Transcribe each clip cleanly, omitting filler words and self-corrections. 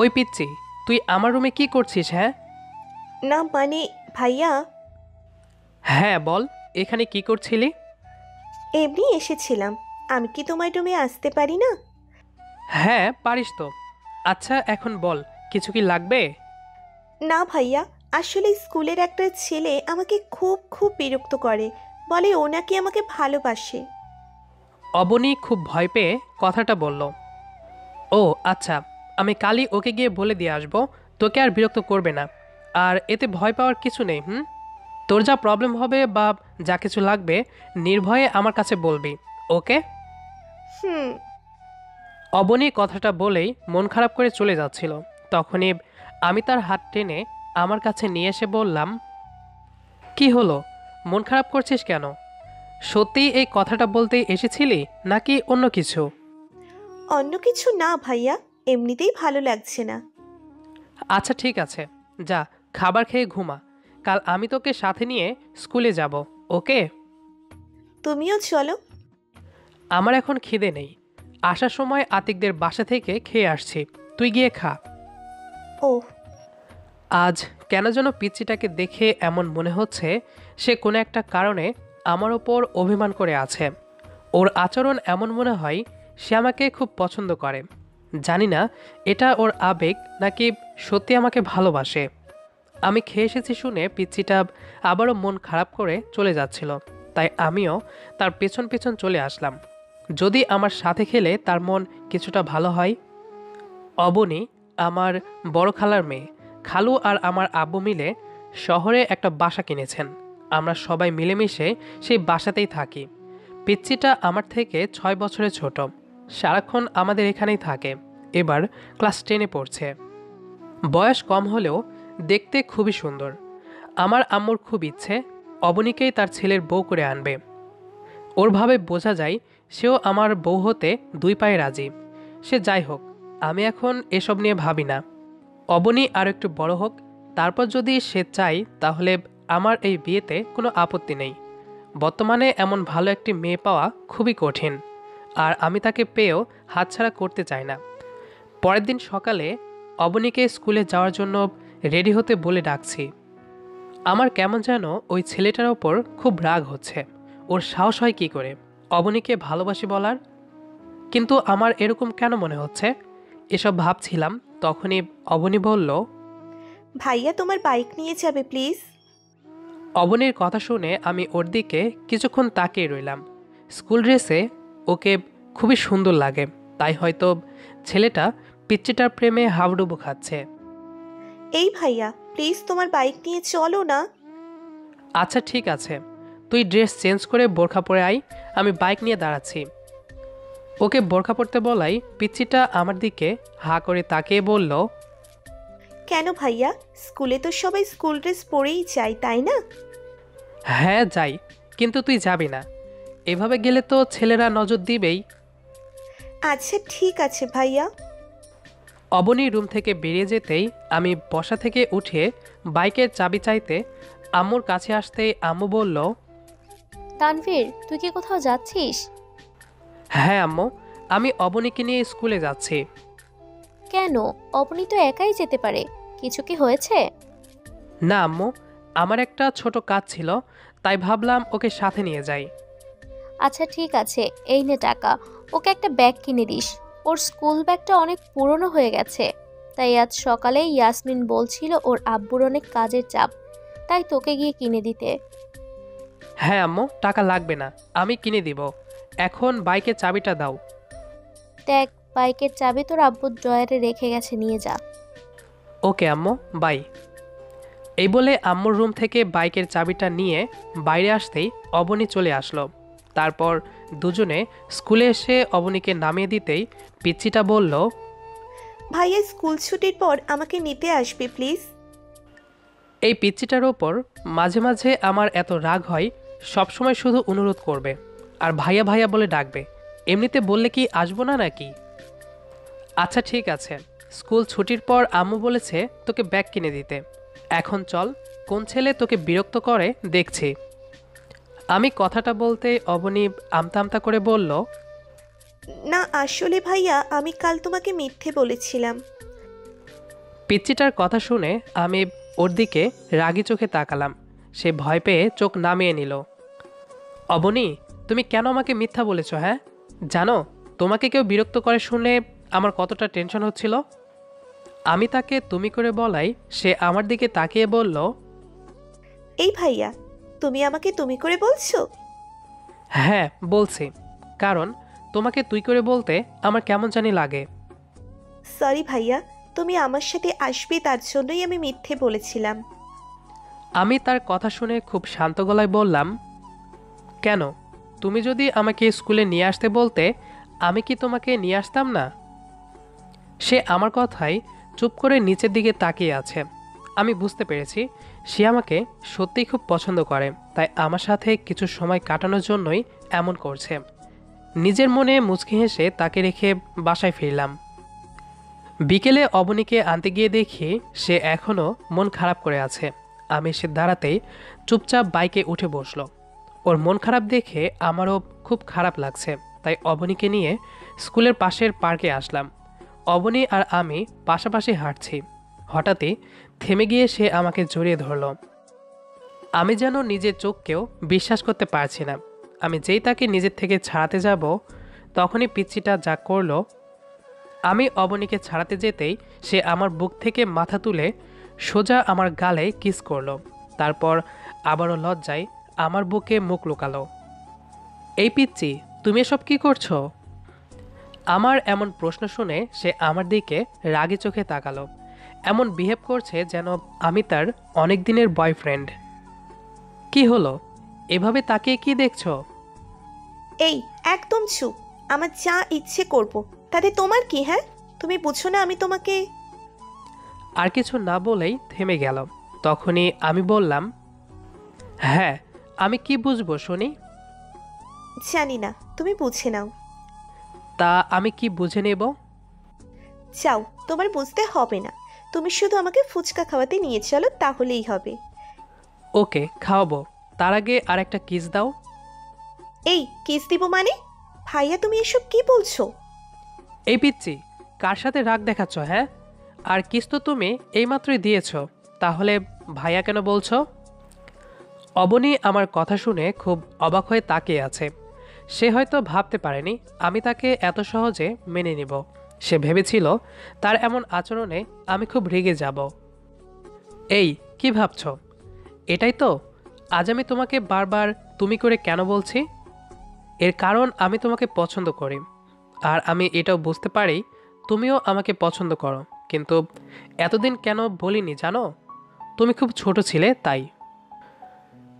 ওই পিচ্ছি, তুই আমার রুমে কি করছিস? হ্যাঁ না মানে ভাইয়া, হ্যাঁ বল, এখানে কি করছিলি? এমনি এসেছিলাম। আমি কি তোমার রুমে আসতে পারি না? হ্যাঁ পারিস তো। আচ্ছা এখন বল, কিছু কি লাগবে? না ভাইয়া, আসলে স্কুলের একটা ছেলে আমাকে খুব খুব বিরক্ত করে। বলে ও নাকি আমাকে ভালোবাসে। অবনী খুব ভয় পেয়ে কথাটা বলল। ও আচ্ছা, আমি কালই ওকে গিয়ে বলে দিয়ে আসবো, তোকে আর বিরক্ত করবে না। আর এতে ভয় পাওয়ার কিছু নেই। তোর যা প্রবলেম হবে বা যা কিছু লাগবে, নির্ভয়ে আমার কাছে বলবি। ওকে? হুম। অবনী কথাটা বলেই মন খারাপ করে চলে যাচ্ছিল। তখনই আমি তার হাত টেনে আমার কাছে নিয়ে এসে বললাম, কি হলো, মন খারাপ করছিস কেন? সত্যিই এই কথাটা বলতেই এসেছিলি নাকি অন্য কিছু? অন্য কিছু না ভাইয়া, এমনিতেই ভালো লাগছে না। আচ্ছা ঠিক আছে, যা খাবার খেয়ে ঘুমা। কাল আমি তোকে সাথে নিয়ে স্কুলে যাব। ওকে? তুমিও চলো। আমার এখন খিদে নেই, আসার সময় আতিকদের বাসা থেকে খেয়ে আসছি। তুই গিয়ে খা। ওহ। আজ কেন যেন পিচ্চিটাকে দেখে এমন মনে হচ্ছে সে কোনো একটা কারণে আমার ওপর অভিমান করে আছে। ওর আচরণ এমন মনে হয় সে আমাকে খুব পছন্দ করে। জানি না এটা ওর আবেগ নাকি সত্যি আমাকে ভালোবাসে। আমি খেয়ে এসেছি শুনে পিচ্চিটা আবারও মন খারাপ করে চলে যাচ্ছিল, তাই আমিও তার পেছন পেছন চলে আসলাম। যদি আমার সাথে খেলে তার মন কিছুটা ভালো হয়। অবনী আমার বড় খালার মেয়ে। খালু আর আমার আব্বু মিলে শহরে একটা বাসা কিনেছেন। আমরা সবাই মিলেমিশে সেই বাসাতেই থাকি। পিচ্চিটা আমার থেকে 6 বছরের ছোট, সারাক্ষণ আমাদের এখানেই থাকে। এবার ক্লাস 10-এ পড়ছে। বয়স কম হলেও দেখতে খুবই সুন্দর। আমার আম্মুর খুব ইচ্ছে অবনীকেই তার ছেলের বউ করে আনবে। ওর ভাবে বোঝা যায় সেও আমার বউ হতে 2 পায়ে রাজি। সে যাই হোক, আমি এখন এসব নিয়ে ভাবি না। অবনী আর একটু বড় হোক, তারপর যদি সে চায় তাহলে আমার এই বিয়েতে কোনো আপত্তি নেই। বর্তমানে এমন ভালো একটি মেয়ে পাওয়া খুবই কঠিন, আর আমি তাকে পেয়েও হাতছাড়া করতে চাই না। পরের দিন সকালে অবনীকে স্কুলে যাওয়ার জন্য রেডি হতে বলে ডাকছি। আমার কেমন যেন ওই ছেলেটার ওপর খুব রাগ হচ্ছে। ওর সাহস হয় কী করে অবনীকে ভালোবাসি বলার? কিন্তু আমার এরকম কেন মনে হচ্ছে? এসব ভাবছিলাম, তখনই অবনী বলল। ভাইয়া তোমার বাইক নিয়ে যাবে প্লিজ। অবনীর কথা শুনে আমি ওর দিকে কিছুক্ষণ তাকিয়ে রইলাম। স্কুল ড্রেসে ওকে খুবই সুন্দর লাগে, তাই হয়তো ছেলেটা পিচ্চিটার প্রেমে হাবুডুবু খাচ্ছে। এই ভাইয়া প্লিজ তোমার বাইক নিয়ে চলো না। আচ্ছা ঠিক আছে, তুই ড্রেস চেঞ্জ করে বোরখা পরে আয়, আমি বাইক নিয়ে দাঁড়াচ্ছি। ওকে বোরখা পরতে বলাই পিচ্চিটা আমার দিকে হাঁ করে তাকিয়ে বলল। কেন ভাইয়া, স্কুলে তো সবাই স্কুল ড্রেস পরেই যায় তাই না? হ্যাঁ যাই, কিন্তু তুই যাবি না। এভাবে গেলে তো ছেলেরা নজর দিবেই। আচ্ছা ঠিক আছে ভাইয়া। অবনী রুম থেকে বেরিয়ে যেতেই আমি বসা থেকে উঠে বাইকের চাবি চাইতে আম্মুর কাছে আসতেই আম্মু বলল। তানভীর, তুই কি কোথাও যাচ্ছিস? হ্যাঁ আম্মু, আমি অবনীকে নিয়ে স্কুলে যাচ্ছি। কেন? অপনি তো একাই যেতে পারে। কিছু কি হয়েছে? না আম্মু, আমার একটা ছোট কাজ ছিল, তাই ভাবলাম ওকে সাথে নিয়ে যাই। আচ্ছা ঠিক আছে, এই নে টাকা। ওকে একটা ব্যাগ কিনে দিস। ওর স্কুল ব্যাগটা অনেক পুরনো হয়ে গেছে। তাই আজ সকালে ইয়াসমিন বলছিল ওর আব্বুর অনেক কাজের চাপ, তাই তোকে গিয়ে কিনে দিতে। হ্যাঁ আম্মু, টাকা লাগবে না, আমি কিনে দিব। এখন বাইকের চাবিটা দাও। দেখ, বাইকের চাবি তোর আব্বুর ড্রয়ারে রেখে গেছে, নিয়ে যা। ওকে আম্মু, বাই। এই বলে আম্মুর রুম থেকে বাইকের চাবিটা নিয়ে বাইরে আসতেই অবনী চলে আসলো। তারপর দুজনে স্কুলে এসে অবনীকে নামিয়ে দিতেই পিচ্চিটা বলল। ভাইয়া স্কুল ছুটির পর আমাকে নিতে আসবে প্লিজ। এই পিচ্চিটার ওপর মাঝে মাঝে আমার এত রাগ হয়, সবসময় শুধু অনুরোধ করবে আর ভাইয়া ভাইয়া বলে ডাকবে। এমনিতে বললে কি আসবো না নাকি? আচ্ছা ঠিক আছে, স্কুল ছুটির পর আম্মু বলেছে তোকে ব্যাগ কিনে দিতে। এখন চল, কোন ছেলে তোকে বিরক্ত করে দেখছি। আমি কথাটা বলতে অবনী আমতা আমতা করে বলল। না আসলে ভাইয়া, আমি কাল তোমাকে মিথ্যে বলেছিলাম। পিচ্চিটার কথা শুনে আমি ওর দিকে রাগী চোখে তাকালাম। সে ভয় পেয়ে চোখ নামিয়ে নিল। অবনী, তুমি কেন আমাকে মিথ্যা বলেছ? হ্যাঁ, জানো তোমাকে কেউ বিরক্ত করে শুনে আমার কতটা টেনশন হচ্ছিল। আমি তাকে তুমি করে বলাই সে আমার দিকে তাকিয়ে বলল, এই ভাইয়া, তুমি আমাকে তুমি করে বলছো? হ্যাঁ বলছি, কারণ তোমাকে তুই করে বলতে আমার কেমন জানি লাগে। সরি ভাইয়া, তুমি আমার সাথে আসবে তার জন্যই আমি মিথ্যে বলেছিলাম। আমি তার কথা শুনে খুব শান্ত গলায় বললাম, কেন? তুমি যদি আমাকে স্কুলে নিয়ে আসতে বলতে, আমি কি তোমাকে নিয়ে আসতাম না? সে আমার কথায় চুপ করে নিচের দিকে তাকিয়ে আছে। আমি বুঝতে পেরেছি সে আমাকে সত্যিই খুব পছন্দ করে, তাই আমার সাথে কিছু সময় কাটানোর জন্যই এমন করছে। নিজের মনে মুচকি হেসে তাকে রেখে বাসায় ফিরলাম। বিকেলে অবনীকে আনতে গিয়ে দেখি সে এখনও মন খারাপ করে আছে। আমি সে দাঁড়াতেই চুপচাপ বাইকে উঠে বসলো। ওর মন খারাপ দেখে আমারও খুব খারাপ লাগছে, তাই অবনীকে নিয়ে স্কুলের পাশের পার্কে আসলাম। অবনী আর আমি পাশাপাশি হাঁটছি। হঠাৎই থেমে গিয়ে সে আমাকে জড়িয়ে ধরল। আমি যেন নিজের চোখকেও বিশ্বাস করতে পারছি না। আমি যেই তাকে নিজের থেকে ছাড়াতে যাব, তখনই পিচ্চিটা যা করলো। আমি অবনীকে ছাড়াতে যেতেই সে আমার বুক থেকে মাথা তুলে সোজা আমার গালে কিস করলো। তারপর আবারও লজ্জায় আমার বুকে মুখ লুকালো। এই পিচ্চি, তুমি এসব কি করছো? আমার এমন প্রশ্ন শুনে সে আমার দিকে রাগী চোখে তাকালো। এমন বিহেভ করছে যেন আমি তার অনেক দিনের বয়ফ্রেন্ড। কি হলো? এভাবে তাকিয়ে কি দেখছো? এই, একদম চুপ। আমার যা ইচ্ছে করব, তাতে তোমার কি? হ্যাঁ, তুমি বুঝো না আমি তোমাকে? আর কিছু না বলেই থেমে গেল। তখনই আমি বললাম, হ্যাঁ, আমি কি বুঝবো শুনি? জানি না, তুমি বুঝে নাও। তা আমি কি বুঝে নেব? চাও, তোমার বুঝতে হবে না। তুমি শুধু আমাকে ফুচকা খাওয়াতে নিয়ে চলো, তাহলেই হবে। ওকে, খাওয়াবো। তার আগে আর একটা কিস দাও। এই, কিস দিব মানে? ভাইয়া, তুমি এসব কি বলছো? এই পিচ্চি, কার সাথে রাগ দেখাচ্ছ? হ্যাঁ, আর কিস তো তুমি এইমাত্রই দিয়েছ, তাহলে ভাইয়া কেন বলছো? অবনী আমার কথা শুনে খুব অবাক হয়ে তাকিয়ে আছে। সে হয়তো ভাবতে পারেনি আমি তাকে এত সহজে মেনে নিব। সে ভেবেছিল তার এমন আচরণে আমি খুব রেগে যাব। এই, কি ভাবছো? এটাই তো আজ আমি তোমাকে বারবার তুমি করে কেন বলছি। এর কারণ আমি তোমাকে পছন্দ করি, আর আমি এটাও বুঝতে পারি তুমিও আমাকে পছন্দ করো। কিন্তু এতদিন কেন বলিনি জানো? তুমি খুব ছোট ছিলে তাই।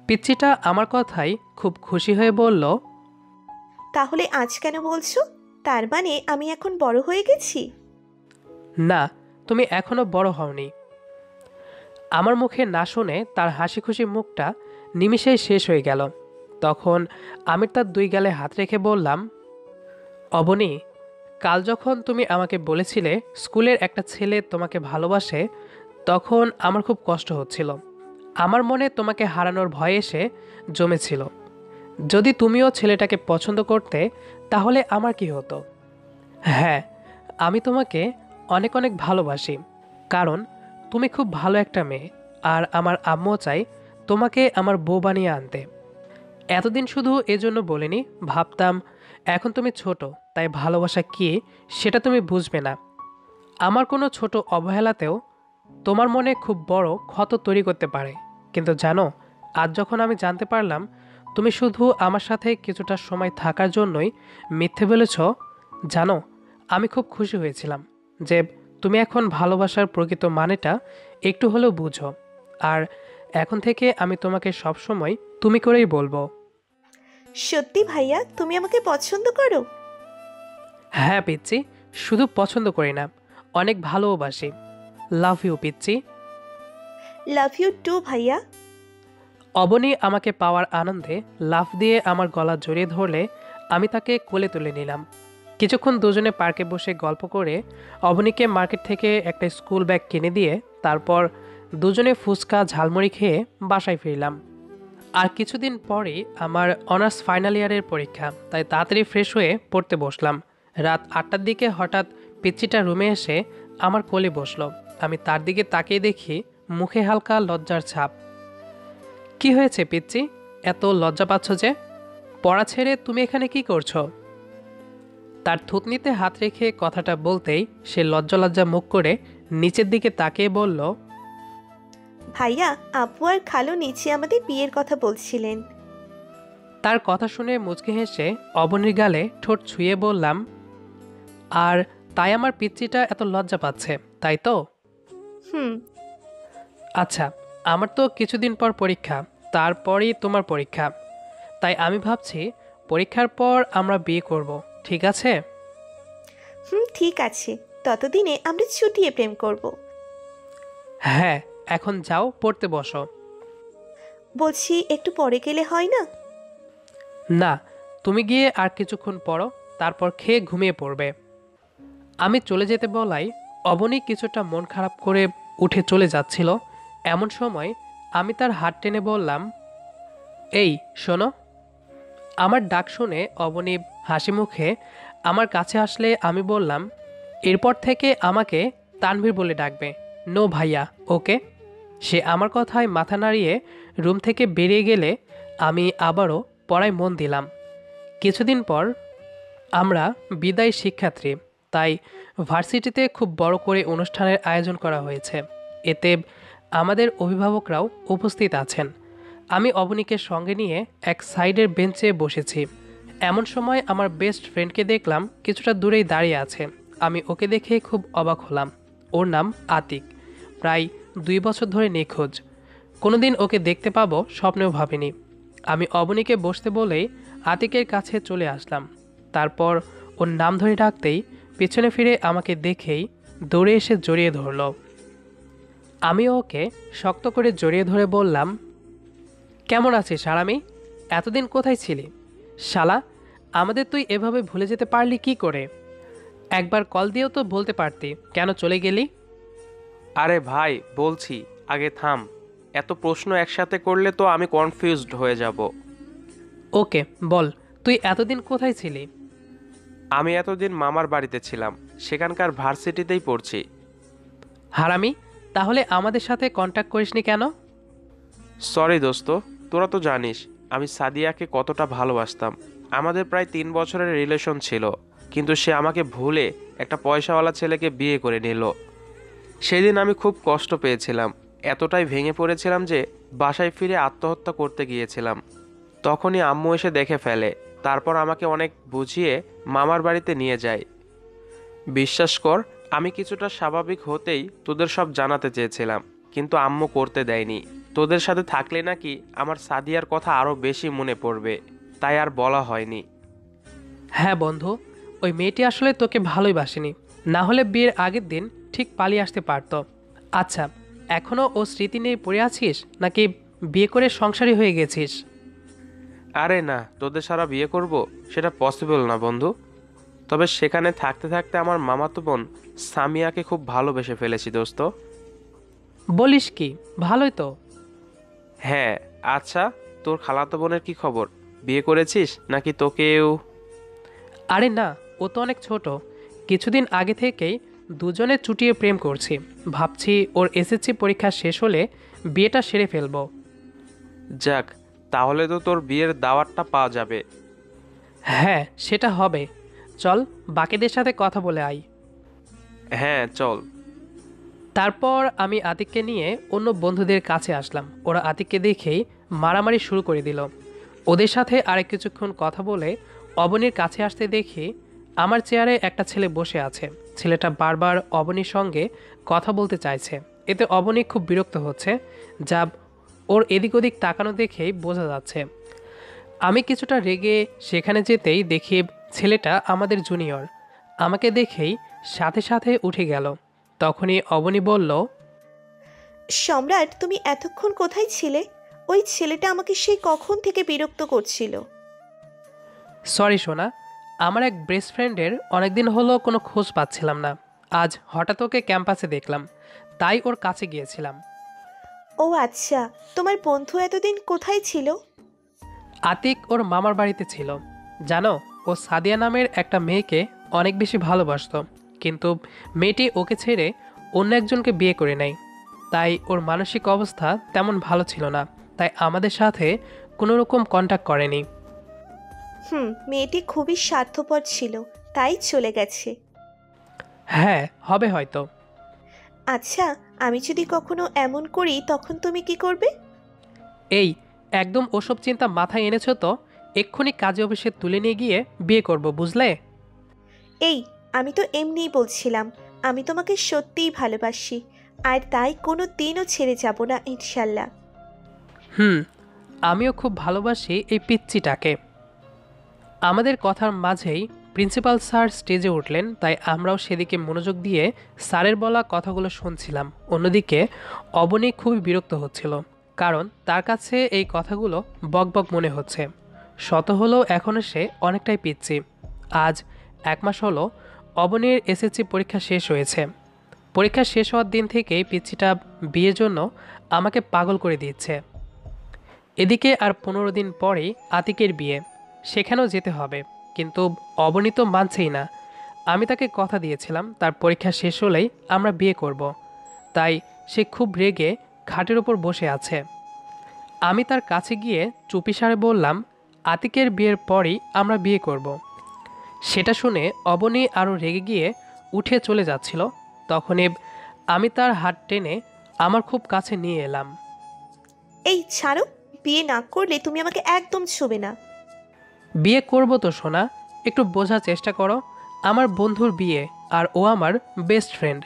পিচ্চিটা আমার কথাই খুব খুশি হয়ে বলল, তাহলে আজ কেন বলছো? তার মানে আমি এখন বড় হয়ে গেছি? না, তুমি এখনো বড় হওনি। আমার মুখে না শুনে তার হাসি খুশি মুখটা নিমিষেই শেষ হয়ে গেল। তখন আমি তার দুই গালে হাত রেখে বললাম, অবনী, কাল যখন তুমি আমাকে বলেছিলে স্কুলের একটা ছেলে তোমাকে ভালোবাসে, তখন আমার খুব কষ্ট হচ্ছিল। আমার মনে তোমাকে হারানোর ভয় এসে জমেছিল। যদি তুমিও ছেলেটাকে পছন্দ করতে, তাহলে আমার কি হতো? হ্যাঁ, আমি তোমাকে অনেক অনেক ভালোবাসি, কারণ তুমি খুব ভালো একটা মেয়ে, আর আমার আম্মু চাই তোমাকে আমার বউ বানিয়ে আনতে। এতদিন শুধু এজন্য বলিনি, ভাবতাম এখন তুমি ছোট, তাই ভালোবাসা কি সেটা তুমি বুঝবে না। আমার কোনো ছোট অবহেলাতেও তোমার মনে খুব বড় ক্ষত তৈরি করতে পারে। কিন্তু জানো, আজ যখন আমি জানতে পারলাম তুমি শুধু আমার সাথে কিছুটা সময় থাকার জন্যই মিথ্যে বলেছ, জানো আমি খুব খুশি হয়েছিলাম যে তুমি এখন ভালোবাসার প্রকৃত মানেটা একটু হলেও বুঝো। আর এখন থেকে আমি তোমাকে সবসময় তুমি করেই বলবো। সত্যি ভাইয়া, তুমি আমাকে পছন্দ করো? হ্যাঁ পিচ্চি, শুধু পছন্দ করি না, অনেক ভালোবাসি। লাভ ইউ পিচ্চি। লাভ ইউ টু ভাইয়া। অবনী আমাকে পাওয়ার আনন্দে লাফ দিয়ে আমার গলা জড়িয়ে ধরলে আমি তাকে কোলে তুলে নিলাম। কিছুক্ষণ দুজনে পার্কে বসে গল্প করে অবনীকে মার্কেট থেকে একটা স্কুল ব্যাগ কিনে দিয়ে তারপর দুজনে ফুচকা ঝালমুড়ি খেয়ে বাসায় ফিরলাম। আর কিছুদিন পরেই আমার অনার্স ফাইনাল ইয়ারের পরীক্ষা, তাই তাড়াতাড়ি ফ্রেশ হয়ে পড়তে বসলাম। রাত 8টার দিকে হঠাৎ পিচ্চিটা রুমে এসে আমার কোলে বসলো। আমি তার দিকে তাকিয়ে দেখি মুখে হালকা লজ্জার ছাপ। কি হয়েছে পিচ্চি, এত লজ্জা পাচ্ছ যে? পড়া ছেড়ে তুমি এখানে কি করছো? তার থুতনিতে হাত রেখে কথাটা বলতেই সে লজ্জা লজ্জা মুখ করে নিচের দিকে তাকিয়ে বলল, ভাইয়া, আপু আর খালু নিচে আমাদের বিয়ের কথা বলছিলেন। তার কথা শুনে মুচকি হেসে অবনীর গালে ঠোঁট ছুঁয়ে বললাম, আর তাই আমার পিচ্চিটা এত লজ্জা পাচ্ছে, তাই তো? হুম। আচ্ছা, আমার তো কিছুদিন পর পরীক্ষা, তারপরই তোমার পরীক্ষা। তাই আমি ভাবছি পরীক্ষার পর আমরা বিয়ে করব, ঠিক আছে? হুম, ঠিক আছে। ততদিনে আমরা ছুটিয়ে প্রেম করব। হ্যাঁ, এখন যাও পড়তে বসো। বলছি, একটু পরে গেলে হয় না? না, তুমি গিয়ে আর কিছুক্ষণ পড়ো, তারপর খেয়ে ঘুমিয়ে পড়বে। আমি চলে যেতে বলাই অবনী কিছুটা মন খারাপ করে উঠে চলে যাচ্ছিল। এমন সময় আমি তার হাত টেনে বললাম, এই শোনো। আমার ডাক শুনে অবনী হাসি মুখে আমার কাছে আসলে আমি বললাম, এরপর থেকে আমাকে তানভীর বলে ডাকবে, নো ভাইয়া, ওকে? সে আমার কথায় মাথা নাড়িয়ে রুম থেকে বেরিয়ে গেলে আমি আবারও পড়ায় মন দিলাম। কিছুদিন পর আমরা বিদায় শিক্ষার্থী, তাই ভার্সিটিতে খুব বড় করে অনুষ্ঠানের আয়োজন করা হয়েছে। এতে আমাদের অভিভাবকরাও উপস্থিত আছেন। আমি অবনীকে সঙ্গে নিয়ে এক সাইডের বেঞ্চে বসেছি। এমন সময় আমার বেস্ট ফ্রেন্ডকে দেখলাম কিছুটা দূরেই দাঁড়িয়ে আছে। আমি ওকে দেখে খুব অবাক হলাম। ওর নাম আতিক, প্রায় 2 বছর ধরে নিখোঁজ। কোনোদিন ওকে দেখতে পাবো স্বপ্নেও ভাবিনি। আমি অবনীকে বসতে বলেই আতিকের কাছে চলে আসলাম। তারপর ওর নাম ধরে ডাকতেই পেছনে ফিরে আমাকে দেখেই দৌড়ে এসে জড়িয়ে ধরল। আমিও ওকে শক্ত করে জড়িয়ে ধরে বললাম, কেমন আছিস হারামি? এতদিন কোথায় ছিলি? শালা, আমাদের তুই এভাবে ভুলে যেতে পারলি কি করে? একবার কল দিয়েও তো বলতে পারতি কেন চলে গেলি। আরে ভাই, বলছি, আগে থাম। এত প্রশ্ন একসাথে করলে তো আমি কনফিউজড হয়ে যাব। ওকে বল, তুই এতদিন কোথায় ছিলি? আমি এতদিন মামার বাড়িতে ছিলাম, সেখানকার ভার্সিটিতেই পড়ছি। হারামি, তাহলে আমাদের সাথে কন্ট্যাক্ট করিসনি কেন? সরি দোস্ত, তোরা তো জানিস আমি সাদিয়াকে কতটা ভালোবাসতাম। আমাদের প্রায় 3 বছরের রিলেশন ছিল, কিন্তু সে আমাকে ভুলে একটা পয়সাওয়ালা ছেলেকে বিয়ে করে নিল। সেদিন আমি খুব কষ্ট পেয়েছিলাম, এতটাই ভেঙে পড়েছিলাম যে বাসায় ফিরে আত্মহত্যা করতে গিয়েছিলাম। তখনই আম্মু এসে দেখে ফেলে, তারপর আমাকে অনেক বুঝিয়ে মামার বাড়িতে নিয়ে যায়। বিশ্বাস কর, আমি কিছুটা স্বাভাবিক হতেই তোদের সব জানাতে চেয়েছিলাম, কিন্তু আম্মু করতে দেয়নি। তোদের সাথে থাকলে নাকি আমার সাদিয়ার কথা আরও বেশি মনে পড়বে, তাই আর বলা হয়নি। হ্যাঁ বন্ধু, ওই মেয়েটি আসলে তোকে ভালোই বাসেনি, না হলে বিয়ের আগের দিন ঠিক পালিয়ে আসতে পারতো। আচ্ছা, এখনও ও স্মৃতি নিয়ে পড়ে আছিস নাকি বিয়ে করে সংসারী হয়ে গেছিস? আরে না, তোদের সারা বিয়ে করব সেটা পসিবল না বন্ধু। তবে সেখানে থাকতে থাকতে আমার মামাতো বোন সামিয়াকে খুব ভালোবেসে ফেলেছি দোস্ত। বলিস কি, ভালোই তো। হ্যাঁ। আচ্ছা, তোর খালাতো বোনের কি খবর? বিয়ে করেছিস নাকি তোকেও? আরে না, ও তো অনেক ছোট। কিছুদিন আগে থেকেই দুজনে চুটিয়ে প্রেম করছি। ভাবছি ওর এসএসসি পরীক্ষা শেষ হলে বিয়েটা সেরে ফেলবো। যাক, তাহলে তো তোর বিয়ের দাওয়াতটা পাওয়া যাবে। হ্যাঁ, সেটা হবে। চল বাকিদের সাথে কথা বলে আই। হ্যাঁ চল। তারপর আমি আতিককে নিয়ে অন্য বন্ধুদের কাছে আসলাম। ওরা আতিককে দেখেই মারামারি শুরু করে দিল। ওদের সাথে আরেক কিছুক্ষণ কথা বলে অবনীর কাছে আসতে দেখি আমার চেয়ারে একটা ছেলে বসে আছে। ছেলেটা বারবার অবনীর সঙ্গে কথা বলতে চাইছে। এতে অবনী খুব বিরক্ত হচ্ছে, যা ওর এদিক ওদিক তাকানো দেখেই বোঝা যাচ্ছে। আমি কিছুটা রেগে সেখানে যেতেই দেখি ছেলেটা আমাদের জুনিয়র। আমাকে দেখেই সাথে সাথে উঠে গেল। তখনই অবনী বলল, সম্রাট, তুমি এতক্ষণ কোথায় ছিলে? ওই ছেলেটা আমাকে সেই কখন থেকে বিরক্ত করছিল। সরি সোনা, আমার এক বেস্ট ফ্রেন্ডের অনেকদিন হলো কোনো খোঁজ পাচ্ছিলাম না। আজ হঠাৎ ওকে ক্যাম্পাসে দেখলাম, তাই ওর কাছে গিয়েছিলাম। ও আচ্ছা, তোমার বন্ধু এতদিন কোথায় ছিল? আতিক ওর মামার বাড়িতে ছিল। জানো, ও সাদিয়া নামের একটা মেয়েকে অনেক বেশি ভালোবাসতো, কিন্তু মেয়েটি ওকে ছেড়ে অন্য একজনকে বিয়ে করে নেয়। তাই ওর মানসিক অবস্থা তেমন ভালো ছিল না, তাই আমাদের সাথে কোনো রকম কন্ট্যাক্ট করেনি। মেয়েটি খুবই স্বার্থপর ছিল, তাই চলে গেছে। হ্যাঁ, হবে হয়তো। আচ্ছা, আমি যদি কখনো এমন করি তখন তুমি কি করবে? এই, একদম ওসব চিন্তা মাথায় এনেছো তো এক্ষুনি কাজে অফিসে তুলে নিয়ে গিয়ে বিয়ে করব, বুঝলে? এই, আমি তো এমনিই বলছিলাম, আমি তোমাকে সত্যিই ভালোবাসি, আর তাই কোনো দিনও ছেড়ে যাব না ইনশাল্লাহ। হুম, আমিও খুব ভালোবাসি এই পিচ্চিটাকে। আমাদের কথার মাঝেই প্রিন্সিপাল স্যার স্টেজে উঠলেন, তাই আমরাও সেদিকে মনোযোগ দিয়ে স্যারের বলা কথাগুলো শুনছিলাম। অন্যদিকে অবনী খুবই বিরক্ত হচ্ছিল, কারণ তার কাছে এই কথাগুলো বকবক মনে হচ্ছে। শত হলেও এখনও সে অনেকটাই পিচ্ছি। আজ 1 মাস হলো অবনীর এসএসসি পরীক্ষা শেষ হয়েছে। পরীক্ষা শেষ হওয়ার দিন থেকেই পিচ্চিটা বিয়ের জন্য আমাকে পাগল করে দিচ্ছে। এদিকে আর 15 দিন পরেই আতিকের বিয়ে, সেখানেও যেতে হবে, কিন্তু অবনী তো মানছেই না। আমি তাকে কথা দিয়েছিলাম তার পরীক্ষা শেষ হলেই আমরা বিয়ে করব, তাই সে খুব রেগে খাটের উপর বসে আছে। আমি তার কাছে গিয়ে চুপিসারে বললাম, আতিকের বিয়ের পরই আমরা বিয়ে করব। সেটা শুনে অবনী আরও রেগে গিয়ে উঠে চলে যাচ্ছিল, তখনই আমি তার হাত টেনে আমার খুব কাছে নিয়ে এলাম। এই ছাড়ো, বিয়ে না করলে তুমি আমাকে একদম ছুবে না। বিয়ে করব তো সোনা, একটু বোঝার চেষ্টা করো। আমার বন্ধুর বিয়ে, আর ও আমার বেস্ট ফ্রেন্ড।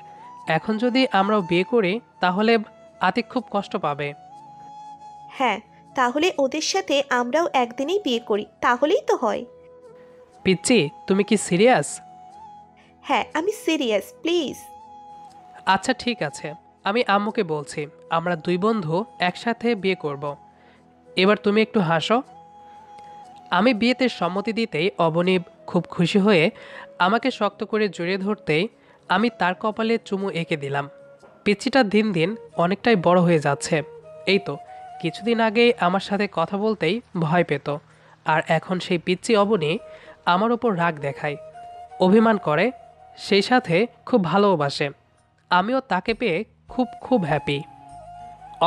এখন যদি আমরাও বিয়ে করি তাহলে আতিক খুব কষ্ট পাবে। হ্যাঁ, তাহলে ওদের সাথে আমরাও একদিনেই বিয়ে করি, তাহলেই তো হয়। পিচ্চি, তুমি কি সিরিয়াস? হ্যাঁ, আমি সিরিয়াস, প্লিজ। আচ্ছা ঠিক আছে, আমি আম্মুকে বলছি আমরা 2 বন্ধু একসাথে বিয়ে করব। এবার তুমি একটু হাসো। আমি বিয়েতে সম্মতি দিতেই অবনী খুব খুশি হয়ে আমাকে শক্ত করে জড়িয়ে ধরতেই আমি তার কপালে চুমু এঁকে দিলাম। পিচ্চিটা দিন দিন অনেকটাই বড় হয়ে যাচ্ছে। এই তো কিছুদিন আগেই আমার সাথে কথা বলতেই ভয় পেত, আর এখন সেই পিচ্চি অবনী আমার ওপর রাগ দেখায়, অভিমান করে, সেই সাথে খুব ভালোবাসে। আমিও তাকে পেয়ে খুব খুব হ্যাপি।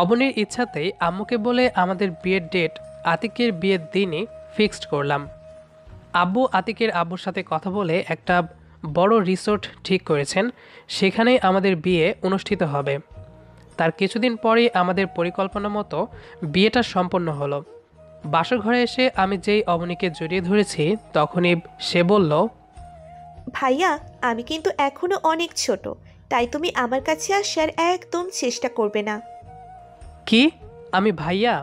অবনীর ইচ্ছাতেই আম্মুকে বলে আমাদের বিয়ের ডেট আতিকের বিয়ের দিনই ফিক্সড করলাম। আব্বু আতিকের আব্বুর সাথে কথা বলে একটা বড় রিসোর্ট ঠিক করেছেন, সেখানেই আমাদের বিয়ে অনুষ্ঠিত হবে। তার কিছুদিন পরেই আমাদের পরিকল্পনা মতো বিয়েটা সম্পন্ন হলো। বাসর ঘরে এসে আমি যেই অবনীকে জড়িয়ে ধরেছি তখনই সে বলল, ভাইয়া, আমি কিন্তু এখনো অনেক ছোট, তাই তুমি আমার কাছে আসার একদম চেষ্টা করবে না। কি? আমি ভাইয়া?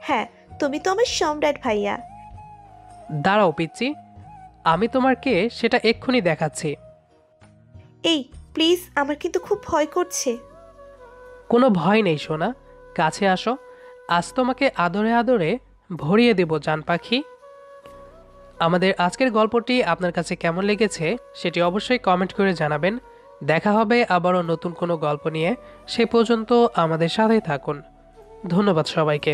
হ্যাঁ, তুমি তো আমার সম্রাট ভাইয়া। দাঁড়াও পিচ্চি, আমি তোমার কে সেটা এক্ষুনি দেখাচ্ছি। এই প্লিজ, আমার কিন্তু খুব ভয় করছে। কোনো ভয় নেই সোনা, কাছে আসো। আজ তোমাকে আদরে আদরে ভরিয়ে দেব জান পাখি। আমাদের আজকের গল্পটি আপনার কাছে কেমন লেগেছে সেটি অবশ্যই কমেন্ট করে জানাবেন। দেখা হবে আবারও নতুন কোনো গল্প নিয়ে। সে পর্যন্ত আমাদের সাথেই থাকুন। ধন্যবাদ সবাইকে।